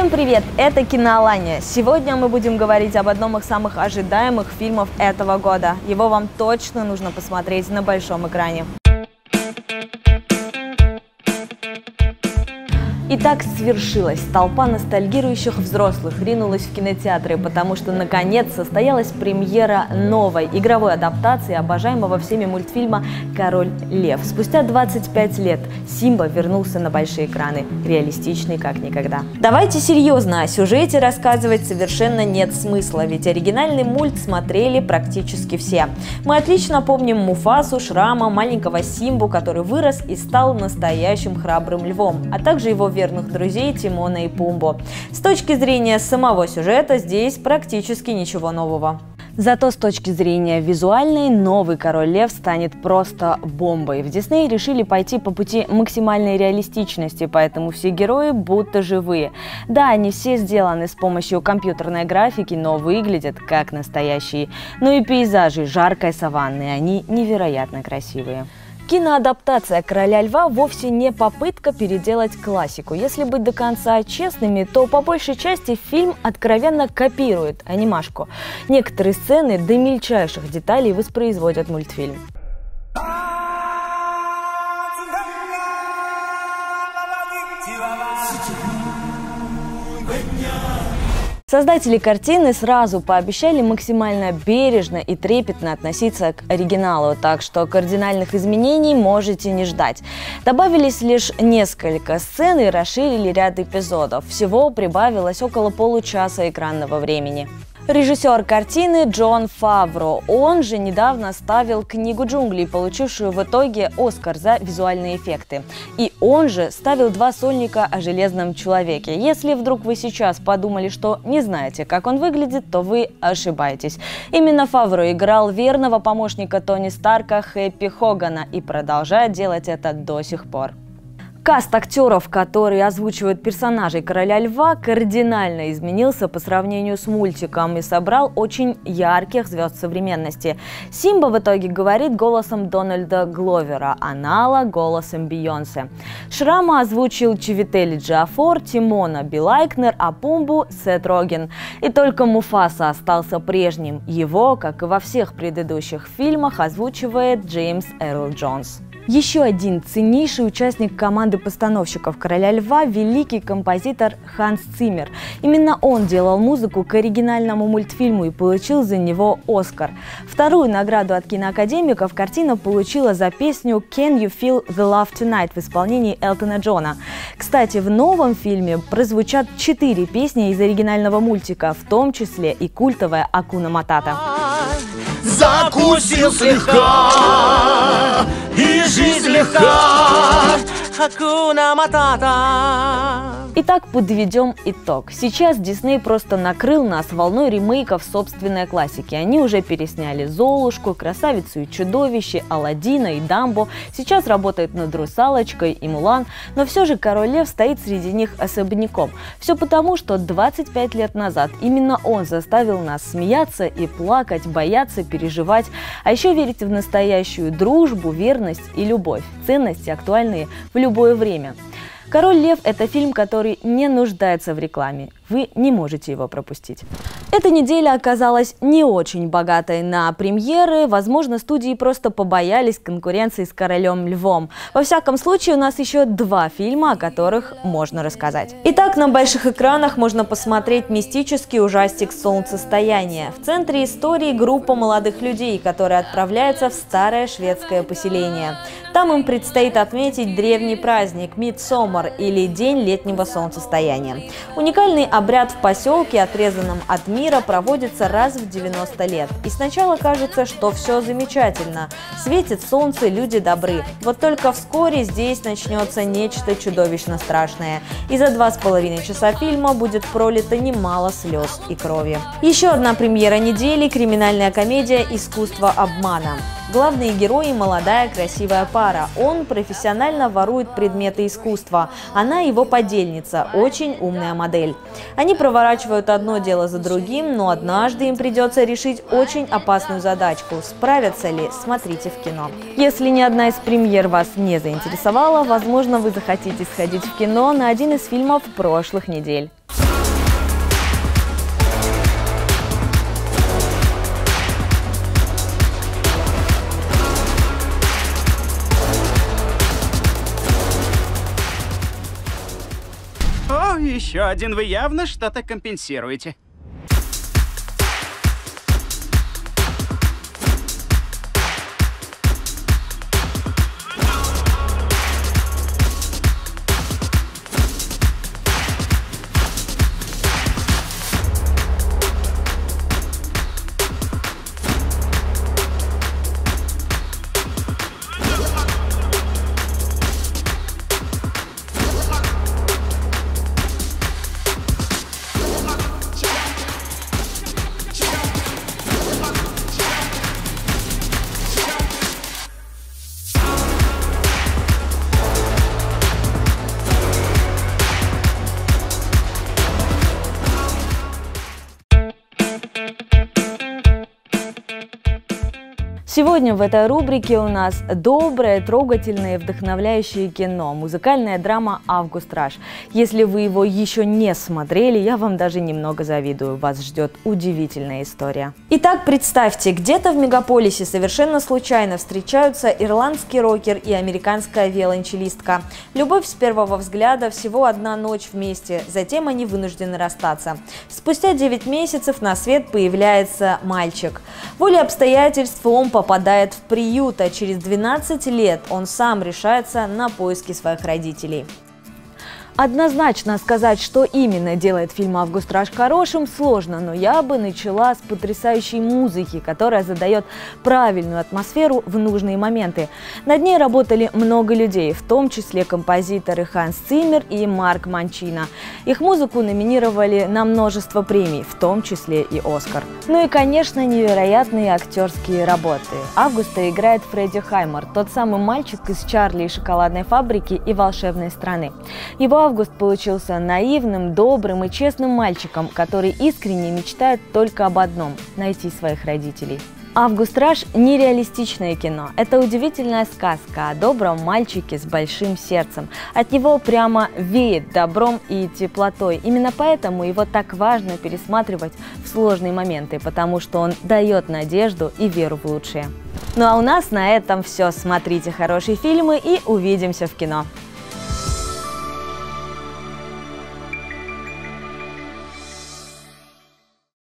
Всем привет! Это Киноалания. Сегодня мы будем говорить об одном из самых ожидаемых фильмов этого года. Его вам точно нужно посмотреть на большом экране. Итак, свершилось. Толпа ностальгирующих взрослых ринулась в кинотеатры, потому что наконец состоялась премьера новой игровой адаптации обожаемого всеми мультфильма «Король Лев». Спустя 25 лет Симба вернулся на большие экраны, реалистичный как никогда. Давайте серьезно, о сюжете рассказывать совершенно нет смысла, ведь оригинальный мульт смотрели практически все. Мы отлично помним Муфасу, Шрама, маленького Симбу, который вырос и стал настоящим храбрым львом, а также его верных друзей Тимона и Пумбу. С точки зрения самого сюжета здесь практически ничего нового. Зато с точки зрения визуальной новый «Король Лев» станет просто бомбой. В Дисней решили пойти по пути максимальной реалистичности, поэтому все герои будто живые. Да, они все сделаны с помощью компьютерной графики, но выглядят как настоящие. Ну и пейзажи жаркой саванны, они невероятно красивые. Киноадаптация «Короля Льва» вовсе не попытка переделать классику. Если быть до конца честными, то по большей части фильм откровенно копирует анимашку. Некоторые сцены до мельчайших деталей воспроизводят мультфильм. Создатели картины сразу пообещали максимально бережно и трепетно относиться к оригиналу, так что кардинальных изменений можете не ждать. Добавились лишь несколько сцен и расширили ряд эпизодов. Всего прибавилось около получаса экранного времени. Режиссер картины Джон Фавро. Он же недавно ставил «Книгу джунглей», получившую в итоге «Оскар» за визуальные эффекты. И он же ставил 2 сольника о Железном человеке. Если вдруг вы сейчас подумали, что не знаете, как он выглядит, то вы ошибаетесь. Именно Фавро играл верного помощника Тони Старка Хэппи Хогана и продолжает делать это до сих пор. Каст актеров, которые озвучивают персонажей «Короля Льва», кардинально изменился по сравнению с мультиком и собрал очень ярких звезд современности. Симба в итоге говорит голосом Дональда Гловера, а Нала – голосом Бейонсе. Шрама озвучил Чивители Джиафор, Тимона Билл Айкнер, а Пумбу – Сет Роген. И только Муфаса остался прежним. Его, как и во всех предыдущих фильмах, озвучивает Джеймс Эрл Джонс. Еще один ценнейший участник команды постановщиков «Короля Льва» – великий композитор Ханс Циммер. Именно он делал музыку к оригинальному мультфильму и получил за него «Оскар». Вторую награду от киноакадемиков картина получила за песню «Can You Feel the Love Tonight» в исполнении Элтона Джона. Кстати, в новом фильме прозвучат 4 песни из оригинального мультика, в том числе и культовая «Акуна Матата». Закусил слегка, и жизнь легка, Акуна Матата. Итак, подведем итог. Сейчас Дисней просто накрыл нас волной ремейков собственной классики. Они уже пересняли «Золушку», «Красавицу и чудовище», «Аладдина» и «Дамбо». Сейчас работает над «Русалочкой» и «Мулан». Но все же «Король Лев» стоит среди них особняком. Все потому, что 25 лет назад именно он заставил нас смеяться и плакать, бояться, переживать, а еще верить в настоящую дружбу, верность и любовь. Ценности актуальные в любое время. «Король Лев» – это фильм, который не нуждается в рекламе. Вы не можете его пропустить. Эта неделя оказалась не очень богатой на премьеры. Возможно, студии просто побоялись конкуренции с «Королем Львом». Во всяком случае, у нас еще 2 фильма, о которых можно рассказать. Итак, на больших экранах можно посмотреть мистический ужастик «Солнцестояние». В центре истории группа молодых людей, которые отправляются в старое шведское поселение. Там им предстоит отметить древний праздник Мидсоммар или День летнего солнцестояния. Уникальный обряд в поселке, отрезанном от мира, проводится раз в 90 лет. И сначала кажется, что все замечательно. Светит солнце, люди добры. Вот только вскоре здесь начнется нечто чудовищно страшное. И за 2,5 часа фильма будет пролито немало слез и крови. Еще одна премьера недели – криминальная комедия «Искусство обмана». Главные герои – молодая красивая пара. Он профессионально ворует предметы искусства. Она его подельница, очень умная модель. Они проворачивают одно дело за другим, но однажды им придется решить очень опасную задачку. Справятся ли? Смотрите в кино. Если ни одна из премьер вас не заинтересовала, возможно, вы захотите сходить в кино на один из фильмов прошлых недель. еще один. Вы явно что-то компенсируете. Сегодня в этой рубрике у нас доброе, трогательное и вдохновляющее кино, музыкальная драма «Август Раш». Если вы его еще не смотрели, я вам даже немного завидую, вас ждет удивительная история. Итак, представьте, где-то в мегаполисе совершенно случайно встречаются ирландский рокер и американская виолончелистка. Любовь с первого взгляда, всего одна ночь вместе, затем они вынуждены расстаться. Спустя 9 месяцев на свет появляется мальчик. Волей обстоятельств он попадает в приют, а через 12 лет он сам решается на поиски своих родителей. Однозначно сказать, что именно делает фильм «Август Раш» хорошим, сложно, но я бы начала с потрясающей музыки, которая задает правильную атмосферу в нужные моменты. Над ней работали много людей, в том числе композиторы Ханс Циммер и Марк Манчино. Их музыку номинировали на множество премий, в том числе и «Оскар». Ну и, конечно, невероятные актерские работы. Августа играет Фредди Хаймар, тот самый мальчик из «Чарли и шоколадной фабрики» и «Волшебной страны». Его Август получился наивным, добрым и честным мальчиком, который искренне мечтает только об одном – найти своих родителей. «Август Раш» – нереалистичное кино. Это удивительная сказка о добром мальчике с большим сердцем. От него прямо веет добром и теплотой. Именно поэтому его так важно пересматривать в сложные моменты, потому что он дает надежду и веру в лучшее. Ну а у нас на этом все. Смотрите хорошие фильмы и увидимся в кино.